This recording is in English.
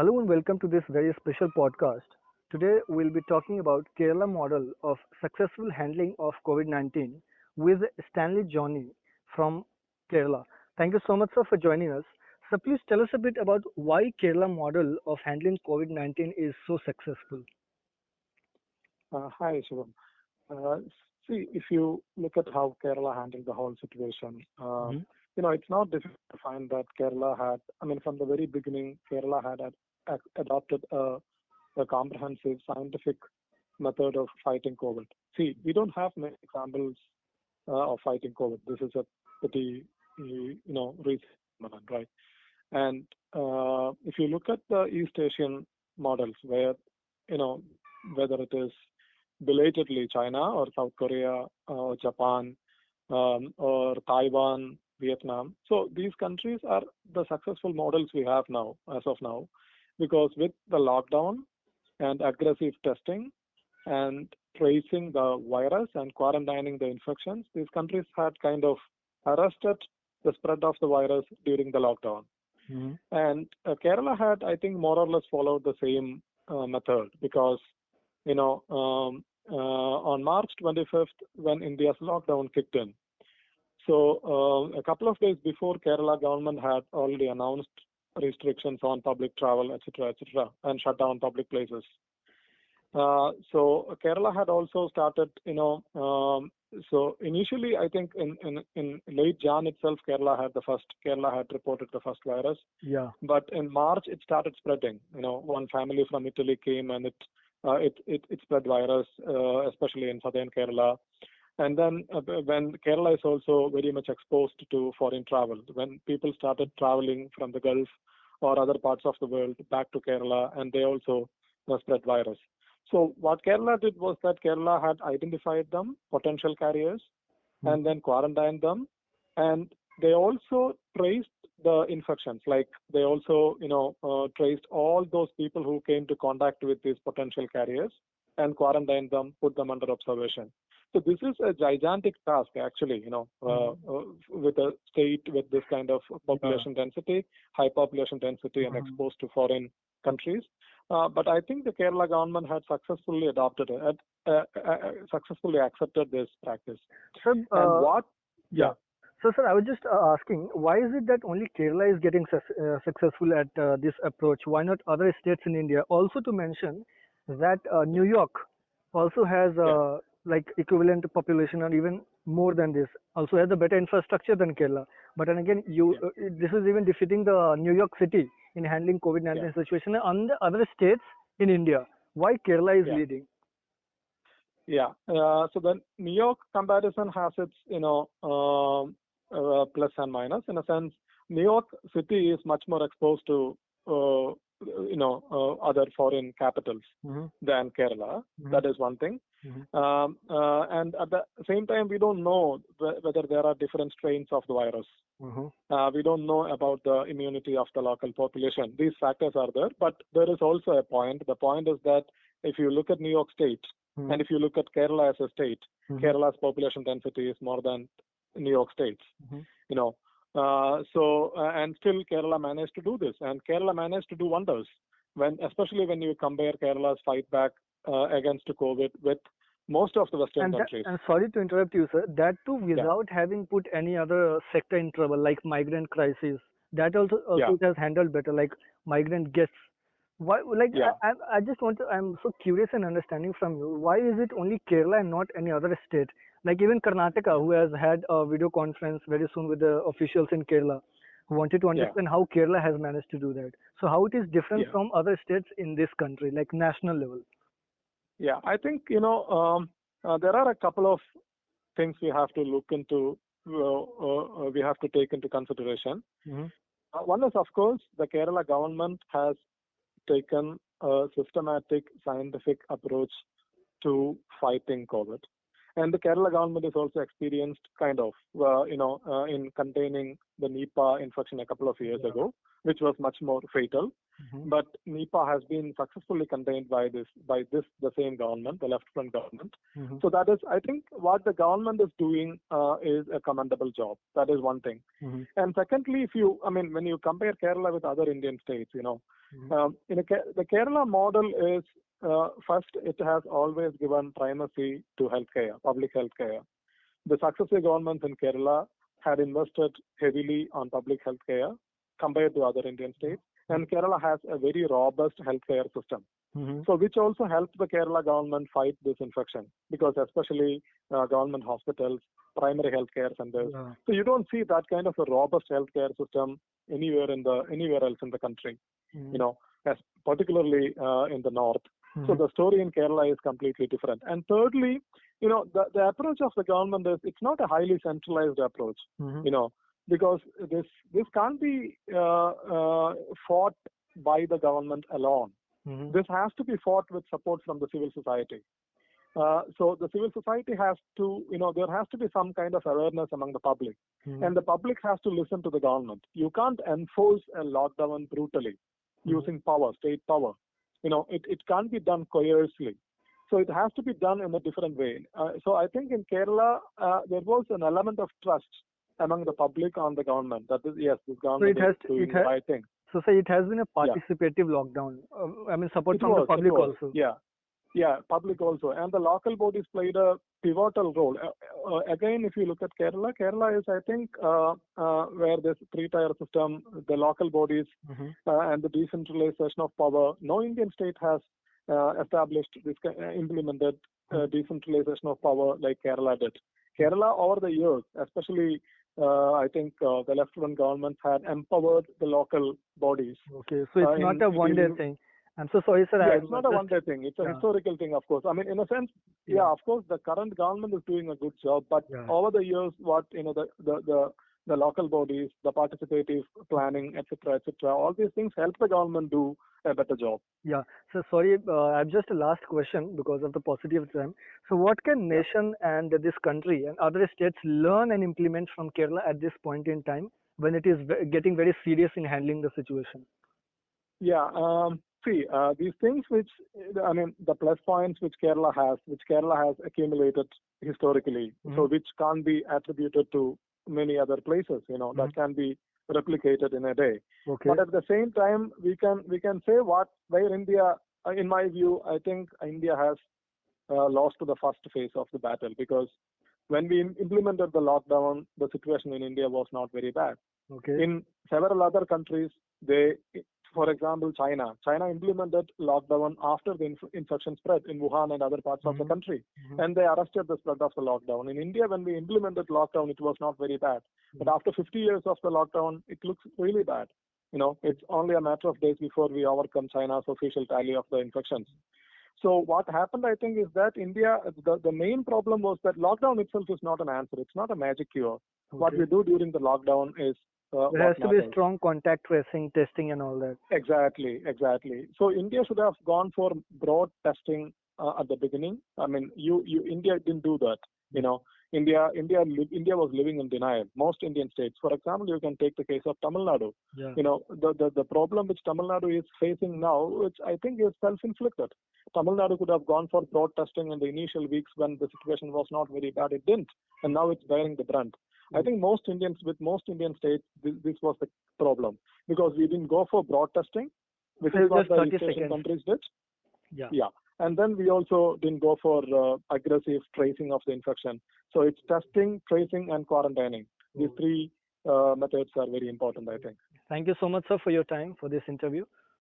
Hello and welcome to this very special podcast. Today we'll be talking about Kerala model of successful handling of COVID-19 with Stanley Johny from Kerala. Thank you so much, sir, for joining us. So please tell us a bit about why Kerala model of handling COVID-19 is so successful. Hi, Shivam. Uh, See, if you look at how Kerala handled the whole situation, Hmm. it's not difficult to find that Kerala had, from the very beginning, Kerala had adopted a comprehensive scientific method of fighting COVID. See, we don't have many examples of fighting COVID. This is a pretty, recent phenomenon, right? And if you look at the East Asian models, where, you know, whether it is belatedly China or South Korea or Japan or Taiwan, Vietnam. So these countries are the successful models we have now, as of now, because with the lockdown and aggressive testing and tracing the virus and quarantining the infections, these countries had kind of arrested the spread of the virus during the lockdown. Hmm. And Kerala had, I think, more or less followed the same method because, on March 25th, when India's lockdown kicked in, so a couple of days before, Kerala government had already announced restrictions on public travel, etc., and shut down public places. So Kerala had also started, so initially, I think in late Jan itself, Kerala had reported the first virus. Yeah. But in March, it started spreading. One family from Italy came and it spread virus, especially in southern Kerala. And then when Kerala is also very much exposed to foreign travel, when people started traveling from the Gulf or other parts of the world back to Kerala, and they also spread virus. So what Kerala did was that Kerala had identified them, potential carriers, and then quarantined them, and they also traced the infections. Like they also, traced all those people who came to contact with these potential carriers and quarantined them, put them under observation. So this is a gigantic task, actually, with a state with this kind of Yeah. population density, high population density, and Mhm. exposed to foreign countries. But I think the Kerala government had successfully adopted it, successfully accepted this practice. So, And what? yeah. Yeah, So, sir, I was just asking, why is it that only Kerala is getting successful at this approach? Why not other states in India? Also, to mention that yeah, New York also has yeah, like equivalent population or even more than this. Also has a better infrastructure than Kerala. But then again, yeah, this is even defeating the New York City in handling yeah, COVID-19 situation and the other states in India. Why Kerala is yeah. leading? Yeah. So the New York comparison has its, plus and minus. In a sense, New York City is much more exposed to, other foreign capitals Mm-hmm. than Kerala. That is one thing. Mm-hmm. And at the same time, we don't know whether there are different strains of the virus. Mm-hmm. We don't know about the immunity of the local population. These factors are there, but there is also a point. The point is that if you look at New York State Mm-hmm. and if you look at Kerala as a state, Mm-hmm. Kerala's population density is more than New York State's. Mm-hmm. You know, and still Kerala managed to do this, and Kerala managed to do wonders. Especially when you compare Kerala's fight back against COVID with most of the Western countries. And sorry to interrupt you, sir. That too Yeah, without having put any other sector in trouble, like migrant crisis. That also yeah, it has handled better, like migrant guests. Why? Like yeah. I just want to. I'm so curious and understanding from you. Why is it only Kerala and not any other state? Like even Karnataka, who has had a video conference very soon with the officials in Kerala, who wanted to Yeah, understand how Kerala has managed to do that. So how it is different yeah, from other states in this country, like national level. yeah. I think there are a couple of things we have to look into. We have to take into consideration. Mm-hmm. One is, of course, the Kerala government has taken a systematic scientific approach to fighting COVID. And the Kerala government is also experienced kind of, in containing the Nipah infection a couple of years Yeah. ago, which was much more fatal. Mhm. but Nipah has been successfully contained by this the same government, the left front government. Mhm. So that is, I think, what the government is doing is a commendable job. That is one thing. Mhm. And secondly, when you compare Kerala with other Indian states, Mhm. the Kerala model is first, it has always given primacy to healthcare, public healthcare. The successive governments in Kerala had invested heavily on public healthcare compared to other Indian states, and Kerala has a very robust healthcare system. Mhm. So, which also helped the Kerala government fight this infection because, especially government hospitals, primary healthcare centers. Yeah. So, you don't see that kind of a robust healthcare system anywhere else in the country. You Mhm. know, as particularly in the north. So, Mhm. the story in Kerala is completely different. And thirdly, the approach of the government is it's not a highly centralized approach. Mhm. You know, because this can't be fought by the government alone. Mhm. This has to be fought with support from the civil society. So the civil society has to, there has to be some kind of awareness among the public. Mhm. And the public has to listen to the government. You can't enforce a lockdown brutally Mhm. using power, state power. It can't be done coercively. So it has to be done in a different way. So I think in Kerala, there was an element of trust among the public on the government. That is, yes, this So government is it doing the has right thing. so say it has been a Yeah, participative lockdown. I mean support it from the was, it public was. also. Yeah. Yeah, public also, and the local bodies played a pivotal role. Again, if you look at Kerala, Kerala is, I think, where this three-tier system, the local bodies, Mhm. and the decentralization of power. No Indian state has established this, implemented Mhm. decentralization of power like Kerala did. Kerala, over the years, especially, I think the left-wing governments had empowered the local bodies Okay, so it's not in a one day dealing. thing. I'm so sorry, sir. Yeah, I'm it's not a just one-day thing. It's a yeah, historical thing, of course. I mean, in a sense, yeah, yeah, of course, the current government is doing a good job, but yeah, over the years, what the local bodies, the participative planning, etc., all these things help the government do a better job. yeah. So sorry, I'm just a last question because of the paucity of time. So what can Yeah, nation and this country and other states learn and implement from Kerala at this point in time when it is getting very serious in handling the situation? yeah. See, these things which, I mean, the plus points which Kerala has accumulated historically, Hmm. so which can't be attributed to many other places, Hmm. that can be replicated in a day. Okay. But at the same time, we can say where India, in my view, I think India has lost to the first phase of the battle because when we implemented the lockdown, the situation in India was not very bad. Okay. In several other countries, they, for example, China implemented lockdown after the infection spread in Wuhan and other parts of the Hmm. country, Hmm. and they arrested the spread of the lockdown. In India, when we implemented lockdown, it was not very bad, but after 50 years of the lockdown, it looks really bad. It's only a matter of days before we overcome China's official tally of the infections. So what happened, I think, is that India, the main problem was that lockdown itself is not an answer. It's not a magic cure. What Okay. we do during the lockdown is There has what to be a matters. strong contact tracing, testing, and all that. Exactly, exactly. So India should have gone for broad testing at the beginning. I mean, India didn't do that. You know, India was living in denial. Most Indian states, for example, you can take the case of Tamil Nadu. Yeah. The problem which Tamil Nadu is facing now, which I think is self-inflicted. Tamil Nadu could have gone for broad testing in the initial weeks when the situation was not very bad. It didn't, and now it's bearing the brunt. I think most Indian states, this was the problem because we didn't go for broad testing, which is So what just the 30 East Asian seconds. countries did. Yeah. Yeah. And then we also didn't go for aggressive tracing of the infection. So it's testing, tracing, and quarantining. These Oh, three methods are very important, I think. thank you so much, sir, for your time for this interview.